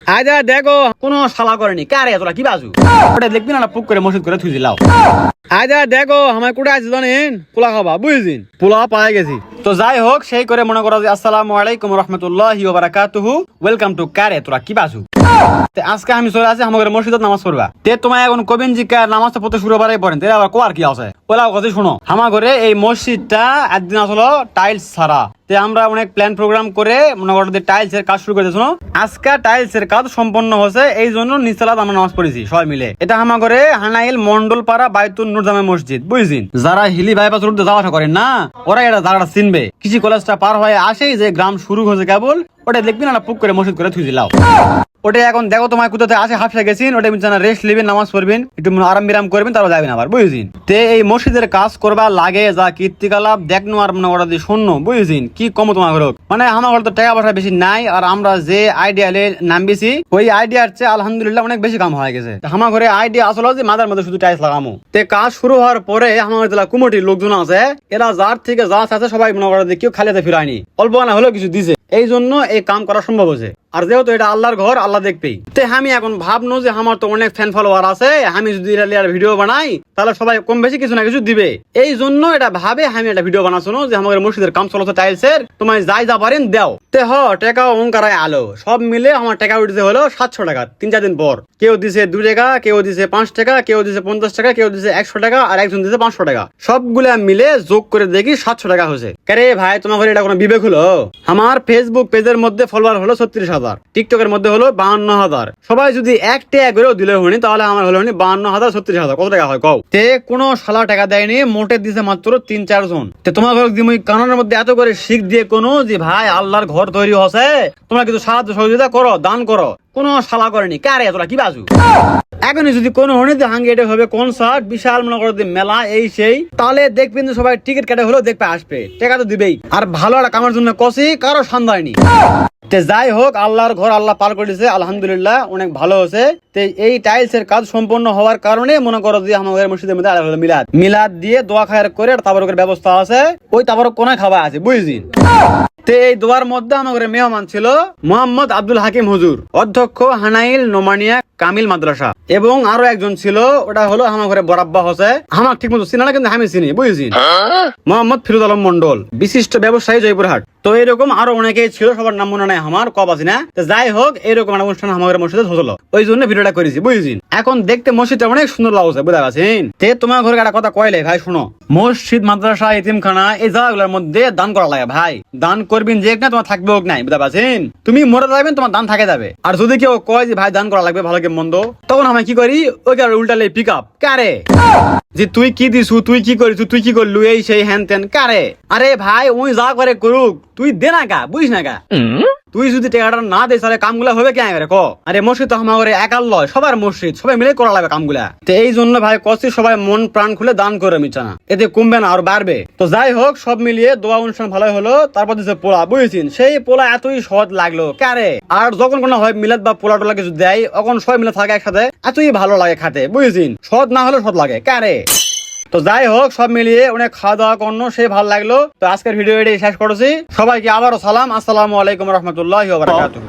আয়দা দেখো কোনো শালা করেনি কারে তোরা কি বাজু ওটা দেখবি না পুক করে মসজিদ করে থুই দিলাও। আয়দা দেখো আমার কোটা আছে জানেন পোলা খাবা বুঝিন পোলা পায়ে গেছি। তো যাই হোক সেই করে মনে করো যে আসসালামু আলাইকুম রাহমাতুল্লাহি ওয়া বারাকাতুহু, ওয়েলকাম টু কারে তোরা কি বাজু। আজকে আমি চলে আসি আমাদের মসজিদত নামাজ পড়বা। তে তোমায় এখন কবিন জিকা নামাজটা পড়তে শুরু করাই পড়েন তে আবার কোয়ার কি আছে ওলা কথা শুনো। আমার ঘরে এই মসজিদটা একদিন আসলো টাইলস ছাড়া, তে আমরা অনেক প্ল্যান প্রোগ্রাম করে মনে করো যে টাইলস এর কাজ শুরু করে শুনো। আজকে টাইলস এর কাজ সম্পন্ন হয়েছে, এই জন্য নিচতলাত আমরা নামাজ পড়েছি সবাই মিলে। এটা আমার ঘরে হানাইল মন্ডল পাড়া বাইতুল নূর জামে মসজিদ বুঝছেন। যারা হিলি বাইপাস রোড যাওয়া আসা করেন না ওরা এটা জায়গাটা চিনবে। কৃষি কলেজটা পার হয়ে আসেই যে গ্রাম শুরু হয়েছে কেবল ওটা দেখবি না পুক করে মসজিদ করে থুই দিলাও। ওটা এখন দেখো তোমার কোথাতে আসে হাফসা গেছিন ওটা রেস্ট নেবেন নামাজ পড়বেন একটু আরাম বিরাম করবেন তারপর যাবেন আবার বুঝছেন। তে এই মসজিদের কাজ করবা লাগে যা কীর্তিকলাপ দেখনো আর মানে ওরা দিয়ে শূন্য বুঝছেন কি কম তোমার ঘর মানে আমার ঘর তো টাকা পয়সা বেশি নাই। আর আমরা যে আইডিয়ালে নামবেছি ওই আইডিয়ার চেয়ে আলহামদুলিল্লাহ অনেক বেশি কাম হয়ে গেছে। আমার ঘরে আইডিয়া আসলে যে মাথার মধ্যে শুধু টাইলস লাগামো। তে কাজ শুরু হওয়ার পরে আমার জেলা কুমটির লোকজন আছে এরা যার থেকে যা আছে সবাই মনে করে কেউ খালিতে ফিরায়নি, অল্প না হলেও কিছু দিছে, এই জন্য এই কাম করা সম্ভব হয়েছে। আর যেহেতু এটা আল্লাহর ঘর আল্লাহ দেখবেই। তে আমি এখন ভাবনো যে আমার তো অনেক ফ্যান ফলোয়ার আছে, আমি যদি ভিডিও বানাই তাহলে সবাই কম বেশি কিছু না কিছু দিবে, এই জন্য এটা ভাবে আমি একটা ভিডিও বানাচ্ছ যে আমাদের মসজিদের কাম চলছে টাইলসের, তোমায় যাই যা পারেন দেও। তে টাকা অঙ্কারায় আলো সব মিলে আমার টাকা উঠেছে হলো 700 টাকা 3-4 দিন পর। কেউ দিছে 2 টাকা, কেউ দিছে 5 টাকা, কেউ দিছে 50 টাকা, কেউ দিছে 100 টাকা, আর একজন দিছে 500 টাকা। সবগুলা মিলে যোগ করে দেখি 700 টাকা হয়েছে। আরে ভাই তোমার ঘরে এটা কোনো বিবেক হলো? আমার ফেসবুক পেজের মধ্যে ফলোয়ার হলো 36,000, টিকটকের মধ্যে হলো 52,000। সবাই যদি 1 টাকা করেও দিলে হনি তাহলে আমার হলো 52,000 36,000 কত টাকা হয় কও? তে কোনো শালা টাকা দেয়নি, মোটে দিছে মাত্র 3-4 জন। তে তোমার ঘরে দিমু কারণের মধ্যে এত করে শিখ দিয়ে কোনো যে ভাই আল্লাহর ঘর তৈরি হচ্ছে তোমরা কিছু সাহায্য সহযোগিতা করো, দান করো, কোনো শালা করেনি কারে তোরা কি বাজু। এখনই যদি কোনো হনিতে হাঙ্গে এটা হবে কনসার্ট বিশাল মনে করো মেলা এই সেই, তাহলে দেখবেন যে সবাই টিকিট কেটে হলেও দেখবে আসবে, টাকা তো দিবেই। আর ভালো একটা কামার জন্য কষি কারো সন্দেহনি। তে যাই হোক আল্লাহর ঘর আল্লাহ পার করেছে আলহামদুলিল্লাহ অনেক ভালো হয়েছে। তে এই টাইলস এর কাজ সম্পন্ন হওয়ার কারণে মনে করো যে আমাদের মসজিদের মধ্যে হলো মিলাদ দিয়ে দোয়া খায়ের করে তাবারকের ব্যবস্থা আছে, ওই তাবারক কোনায় খাওয়া আছে বুঝছেন। তে এই দোয়ার মধ্যে আমাদের মেহমান ছিল মোহাম্মদ আব্দুল হাকিম হুজুর, অধ্যক্ষ হানাইল নোমানিয়া কামিল মাদ্রাসা, এবং আরো একজন ছিল ওটা হলো আমার ঘরে বরাব্বা হচ্ছে, আমার ঠিক মতো চিনা না কিন্তু আমি চিনি বুঝেছি, মোহাম্মদ ফিরোজ আলম মন্ডল, বিশিষ্ট ব্যবসায়ী জয়পুরহাট। তো এরকম আরো অনেকেই ছিল, সবার নাম মনে নাই আমার কব আছে না। যাই হোক এরকম একটা অনুষ্ঠান আমাদের মসজিদে হলো, ওই জন্য ভিডিওটা করেছি বুঝেছি। এখন দেখতে মসজিদটা অনেক সুন্দর লাগছে বুঝতে পারছেন। তে তোমার ঘরে একটা কথা কইলে ভাই শোনো, মসজিদ মাদ্রাসা এতিমখানা এই জায়গাগুলোর মধ্যে দান করা লাগে ভাই, দান করবেন যে না তোমার থাকবে হোক নাই বুঝতে পারছেন। তুমি মরে যাবেন তোমার দান থাকে যাবে। আর যদি কেউ কয় যে ভাই দান করা লাগবে ভালো কে মন্দ, তখন আমি কি করি ওই উল্টালে পিক আপ কারে যে তুই কি দিছু, তুই কি করিস, তুই কি করলু, এই সেই হ্যান তেন কারে। আরে ভাই ওই যা করে করুক তুই দে না গা, বুঝিস না গা। তুই যদি টাকাটা না দিস তাহলে কামগুলা হবে কে করে ক? আরে মসজিদ তো আমার একার লয়, সবার মসজিদ, সবাই মিলে করা লাগবে কামগুলা। তো এই জন্য ভাই কষ্ট সবাই মন প্রাণ খুলে দান করে মিটানা, এতে কমবে না আর বাড়বে। তো যাই হোক সব মিলিয়ে দোয়া অনুষ্ঠান ভালো হলো। তারপর দিচ্ছে পোলা বুঝেছেন, সেই পোলা এতই সৎ লাগলো কারে। আর যখন কোনো হয় মিলাদ বা পোলা টোলা কিছু দেয় তখন সবাই মিলে থাকে একসাথে, এতই ভালো লাগে খাতে বুঝেছেন। সৎ না হলে সৎ লাগে কারে। তো যাই হোক সব মিলিয়ে অনেক খাওয়া দাওয়া করলো, সে ভালো লাগলো। তো আজকের ভিডিও এটাই শেষ করেছি। সবাইকে আবারও সালাম, আসসালামু আলাইকুম রহমতুল্লাহি ওয়া বারাকাতুহু।